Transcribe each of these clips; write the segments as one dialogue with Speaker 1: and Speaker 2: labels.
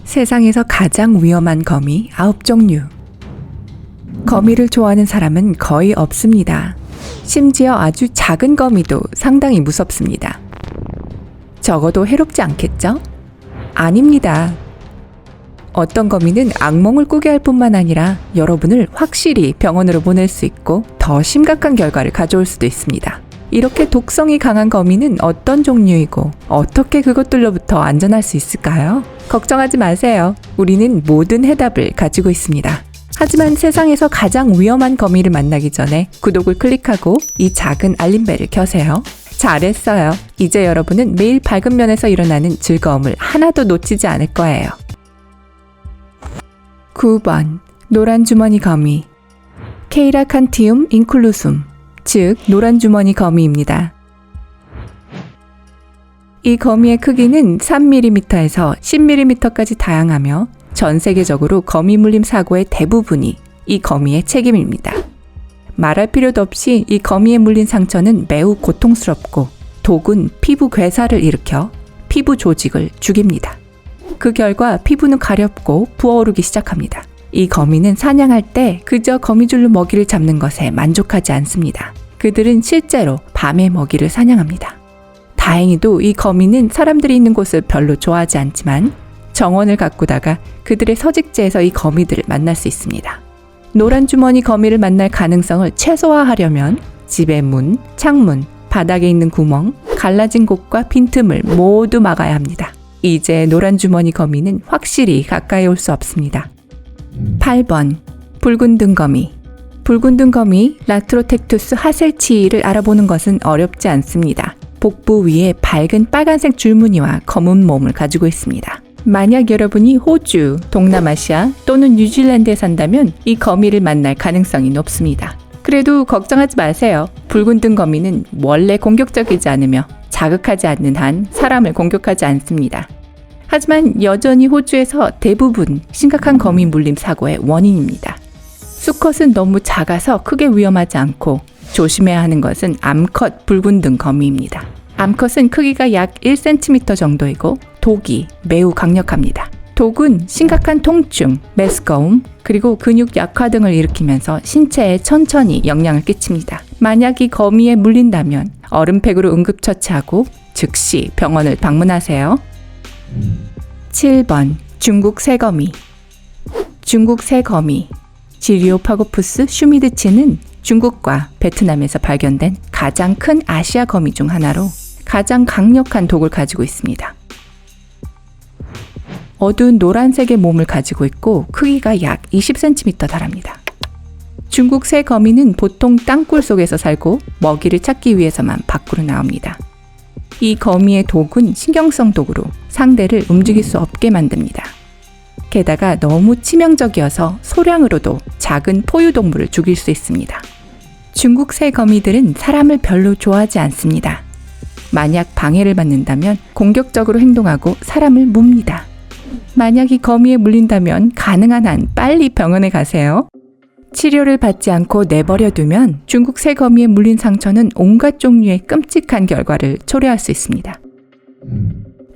Speaker 1: 세상에서 가장 위험한 거미 9종류. 거미를 좋아하는 사람은 거의 없습니다. 심지어 아주 작은 거미도 상당히 무섭습니다. 적어도 해롭지 않겠죠? 아닙니다. 어떤 거미는 악몽을 꾸게 할 뿐만 아니라 여러분을 확실히 병원으로 보낼 수 있고 더 심각한 결과를 가져올 수도 있습니다. 이렇게 독성이 강한 거미는 어떤 종류이고 어떻게 그것들로부터 안전할 수 있을까요? 걱정하지 마세요. 우리는 모든 해답을 가지고 있습니다. 하지만 세상에서 가장 위험한 거미를 만나기 전에 구독을 클릭하고 이 작은 알림벨을 켜세요. 잘했어요. 이제 여러분은 매일 밝은 면에서 일어나는 즐거움을 하나도 놓치지 않을 거예요. 9번 노란 주머니 거미 케이라칸티움 인클루숨, 즉 노란 주머니 거미입니다. 이 거미의 크기는 3mm에서 10mm까지 다양하며 전 세계적으로 거미 물림 사고의 대부분이 이 거미의 책임입니다. 말할 필요도 없이 이 거미에 물린 상처는 매우 고통스럽고 독은 피부 괴사를 일으켜 피부 조직을 죽입니다. 그 결과 피부는 가렵고 부어오르기 시작합니다. 이 거미는 사냥할 때 그저 거미줄로 먹이를 잡는 것에 만족하지 않습니다. 그들은 실제로 밤에 먹이를 사냥합니다. 다행히도 이 거미는 사람들이 있는 곳을 별로 좋아하지 않지만 정원을 가꾸다가 그들의 서식지에서 이 거미들을 만날 수 있습니다. 노란 주머니 거미를 만날 가능성을 최소화하려면 집의 문, 창문, 바닥에 있는 구멍, 갈라진 곳과 빈틈을 모두 막아야 합니다. 이제 노란 주머니 거미는 확실히 가까이 올 수 없습니다. 8번 붉은 등거미. 붉은 등거미 라트로텍투스 하셀치이를 알아보는 것은 어렵지 않습니다. 복부 위에 밝은 빨간색 줄무늬와 검은 몸을 가지고 있습니다. 만약 여러분이 호주, 동남아시아 또는 뉴질랜드에 산다면 이 거미를 만날 가능성이 높습니다. 그래도 걱정하지 마세요. 붉은 등거미는 원래 공격적이지 않으며 자극하지 않는 한 사람을 공격하지 않습니다. 하지만 여전히 호주에서 대부분 심각한 거미 물림 사고의 원인입니다. 수컷은 너무 작아서 크게 위험하지 않고 조심해야 하는 것은 암컷 붉은 등 거미입니다. 암컷은 크기가 약 1cm 정도이고 독이 매우 강력합니다. 독은 심각한 통증, 메스꺼움, 그리고 근육 약화 등을 일으키면서 신체에 천천히 영향을 끼칩니다. 만약 이 거미에 물린다면 얼음팩으로 응급처치하고 즉시 병원을 방문하세요. 7번 중국 새거미. 중국 새거미 지리오파고푸스 슈미드치는 중국과 베트남에서 발견된 가장 큰 아시아 거미 중 하나로 가장 강력한 독을 가지고 있습니다. 어두운 노란색의 몸을 가지고 있고 크기가 약 20cm 달합니다. 중국 새 거미는 보통 땅굴 속에서 살고 먹이를 찾기 위해서만 밖으로 나옵니다. 이 거미의 독은 신경성 독으로 상대를 움직일 수 없게 만듭니다. 게다가 너무 치명적이어서 소량으로도 작은 포유동물을 죽일 수 있습니다. 중국 새 거미들은 사람을 별로 좋아하지 않습니다. 만약 방해를 받는다면 공격적으로 행동하고 사람을 뭅니다. 만약 이 거미에 물린다면 가능한 한 빨리 병원에 가세요. 치료를 받지 않고 내버려 두면 중국 새 거미에 물린 상처는 온갖 종류의 끔찍한 결과를 초래할 수 있습니다.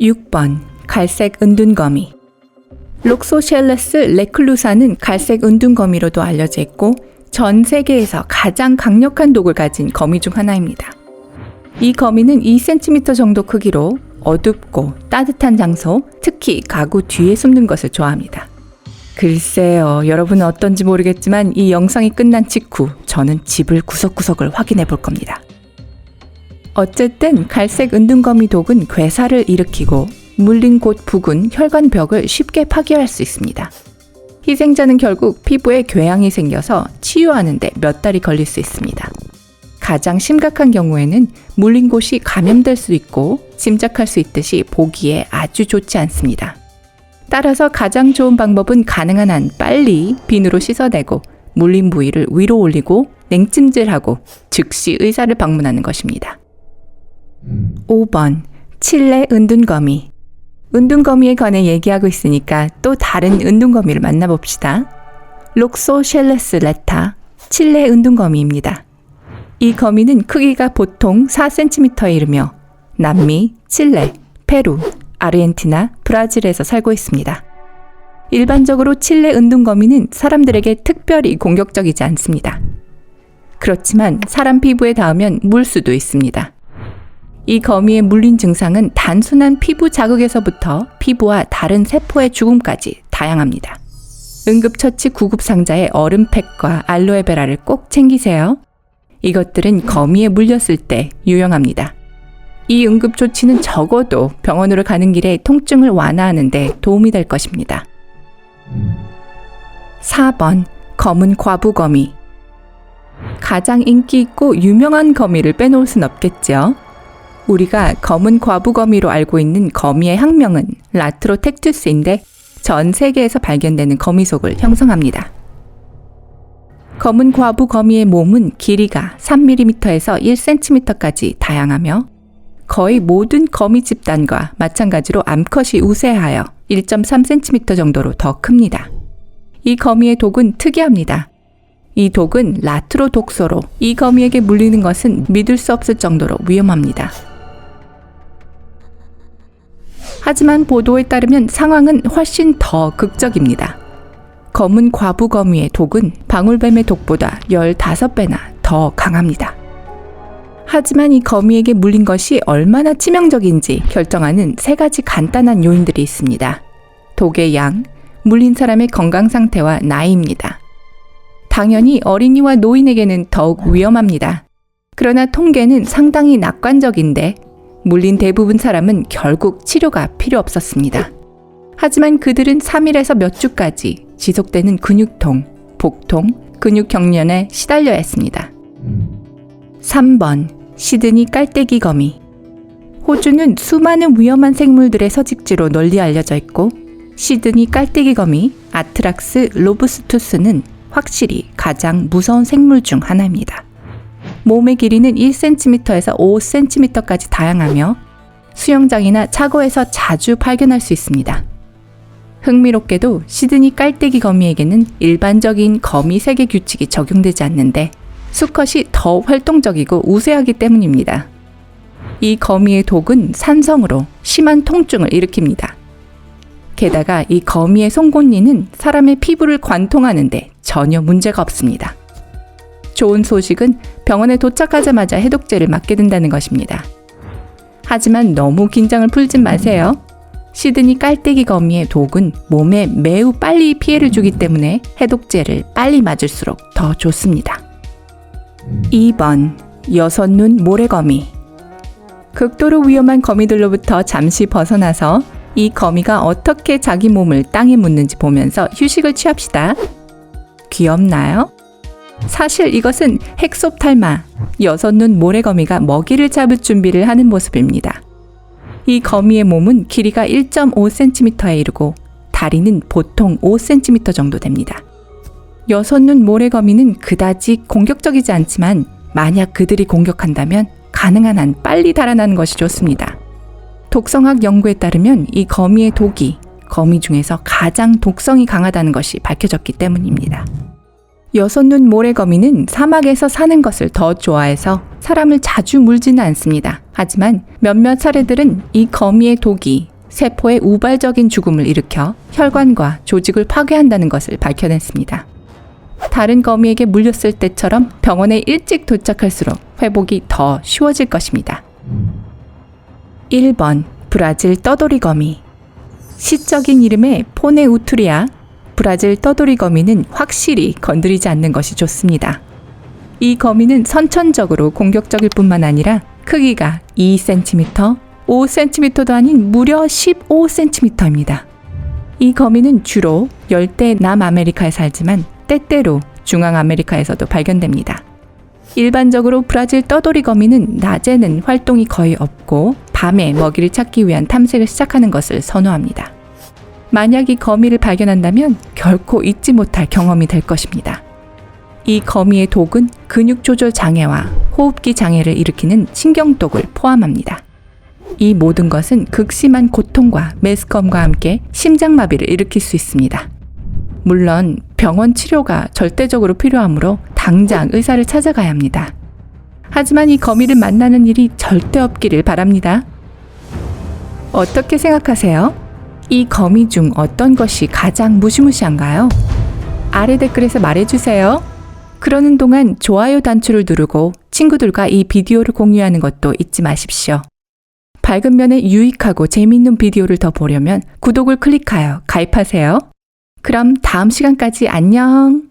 Speaker 1: 6번 갈색 은둔거미. 록소셸레스 레클루사는 갈색 은둔거미로도 알려져 있고 전 세계에서 가장 강력한 독을 가진 거미 중 하나입니다. 이 거미는 2cm 정도 크기로 어둡고 따뜻한 장소, 특히 가구 뒤에 숨는 것을 좋아합니다. 글쎄요, 여러분은 어떤지 모르겠지만 이 영상이 끝난 직후 저는 집을 구석구석을 확인해 볼 겁니다. 어쨌든 갈색 은둔거미 독은 괴사를 일으키고 물린 곳 부근 혈관벽을 쉽게 파괴할 수 있습니다. 희생자는 결국 피부에 궤양이 생겨서 치유하는 데 몇 달이 걸릴 수 있습니다. 가장 심각한 경우에는 물린 곳이 감염될 수 있고 짐작할 수 있듯이 보기에 아주 좋지 않습니다. 따라서 가장 좋은 방법은 가능한 한 빨리 비누로 씻어내고 물린 부위를 위로 올리고 냉찜질하고 즉시 의사를 방문하는 것입니다. 5번 칠레 은둔거미. 은둔거미에 관해 얘기하고 있으니까 또 다른 은둔거미를 만나봅시다. 록소셸레스 레타 칠레 은둔거미입니다. 이 거미는 크기가 보통 4cm에 이르며 남미, 칠레, 페루, 아르헨티나, 브라질에서 살고 있습니다. 일반적으로 칠레 은둔거미는 사람들에게 특별히 공격적이지 않습니다. 그렇지만 사람 피부에 닿으면 물 수도 있습니다. 이 거미에 물린 증상은 단순한 피부 자극에서부터 피부와 다른 세포의 죽음까지 다양합니다. 응급처치 구급상자에 얼음팩과 알로에베라를 꼭 챙기세요. 이것들은 거미에 물렸을 때 유용합니다. 이 응급조치는 적어도 병원으로 가는 길에 통증을 완화하는 데 도움이 될 것입니다. 4번 검은 과부거미. 가장 인기 있고 유명한 거미를 빼놓을 순 없겠죠. 우리가 검은 과부거미로 알고 있는 거미의 학명은 라트로텍투스인데 전 세계에서 발견되는 거미속을 형성합니다. 검은 과부거미의 몸은 길이가 3mm에서 1cm까지 다양하며 거의 모든 거미 집단과 마찬가지로 암컷이 우세하여 1.3cm 정도로 더 큽니다. 이 거미의 독은 특이합니다. 이 독은 라트로독소로 이 거미에게 물리는 것은 믿을 수 없을 정도로 위험합니다. 하지만 보도에 따르면 상황은 훨씬 더 극적입니다. 검은 과부거미의 독은 방울뱀의 독보다 15배나 더 강합니다. 하지만 이 거미에게 물린 것이 얼마나 치명적인지 결정하는 3가지 간단한 요인들이 있습니다. 독의 양, 물린 사람의 건강 상태와 나이입니다. 당연히 어린이와 노인에게는 더욱 위험합니다. 그러나 통계는 상당히 낙관적인데 물린 대부분 사람은 결국 치료가 필요 없었습니다. 하지만 그들은 3일에서 몇 주까지 지속되는 근육통, 복통, 근육 경련에 시달려야 했습니다. 3번 시드니 깔때기 거미. 호주는 수많은 위험한 생물들의 서식지로 널리 알려져 있고 시드니 깔때기 거미, 아트락스 로브스투스는 확실히 가장 무서운 생물 중 하나입니다. 몸의 길이는 1cm에서 5cm까지 다양하며 수영장이나 차고에서 자주 발견할 수 있습니다. 흥미롭게도 시드니 깔때기 거미에게는 일반적인 거미 세계 규칙이 적용되지 않는데 수컷이 더 활동적이고 우세하기 때문입니다. 이 거미의 독은 산성으로 심한 통증을 일으킵니다. 게다가 이 거미의 송곳니는 사람의 피부를 관통하는데 전혀 문제가 없습니다. 좋은 소식은 병원에 도착하자마자 해독제를 맞게 된다는 것입니다. 하지만 너무 긴장을 풀진 마세요. 시드니 깔때기 거미의 독은 몸에 매우 빨리 피해를 주기 때문에 해독제를 빨리 맞을수록 더 좋습니다. 2번 여섯눈 모래거미. 극도로 위험한 거미들로부터 잠시 벗어나서 이 거미가 어떻게 자기 몸을 땅에 묻는지 보면서 휴식을 취합시다. 귀엽나요? 사실 이것은 헥소프탈마, 여섯눈 모래거미가 먹이를 잡을 준비를 하는 모습입니다. 이 거미의 몸은 길이가 1.5cm에 이르고 다리는 보통 5cm 정도 됩니다. 여섯눈 모래거미는 그다지 공격적이지 않지만 만약 그들이 공격한다면 가능한 한 빨리 달아나는 것이 좋습니다. 독성학 연구에 따르면 이 거미의 독이 거미 중에서 가장 독성이 강하다는 것이 밝혀졌기 때문입니다. 여섯눈 모래거미는 사막에서 사는 것을 더 좋아해서 사람을 자주 물지는 않습니다. 하지만 몇몇 사례들은 이 거미의 독이 세포에 우발적인 죽음을 일으켜 혈관과 조직을 파괴한다는 것을 밝혀냈습니다. 다른 거미에게 물렸을 때처럼 병원에 일찍 도착할수록 회복이 더 쉬워질 것입니다. 1번 브라질 떠돌이거미. 시적인 이름의 포네우투리아, 브라질 떠돌이거미는 확실히 건드리지 않는 것이 좋습니다. 이 거미는 선천적으로 공격적일 뿐만 아니라 크기가 2cm, 5cm도 아닌 무려 15cm입니다. 이 거미는 주로 열대 남아메리카에 살지만 때때로 중앙아메리카에서도 발견됩니다. 일반적으로 브라질 떠돌이 거미는 낮에는 활동이 거의 없고 밤에 먹이를 찾기 위한 탐색을 시작하는 것을 선호합니다. 만약 이 거미를 발견한다면 결코 잊지 못할 경험이 될 것입니다. 이 거미의 독은 근육 조절 장애와 호흡기 장애를 일으키는 신경독을 포함합니다. 이 모든 것은 극심한 고통과 메스컴과 함께 심장마비를 일으킬 수 있습니다. 물론 병원 치료가 절대적으로 필요하므로 당장 의사를 찾아가야 합니다. 하지만 이 거미를 만나는 일이 절대 없기를 바랍니다. 어떻게 생각하세요? 이 거미 중 어떤 것이 가장 무시무시한가요? 아래 댓글에서 말해주세요. 그러는 동안 좋아요 단추를 누르고 친구들과 이 비디오를 공유하는 것도 잊지 마십시오. 밝은 면에 유익하고 재미있는 비디오를 더 보려면 구독을 클릭하여 가입하세요. 그럼 다음 시간까지 안녕!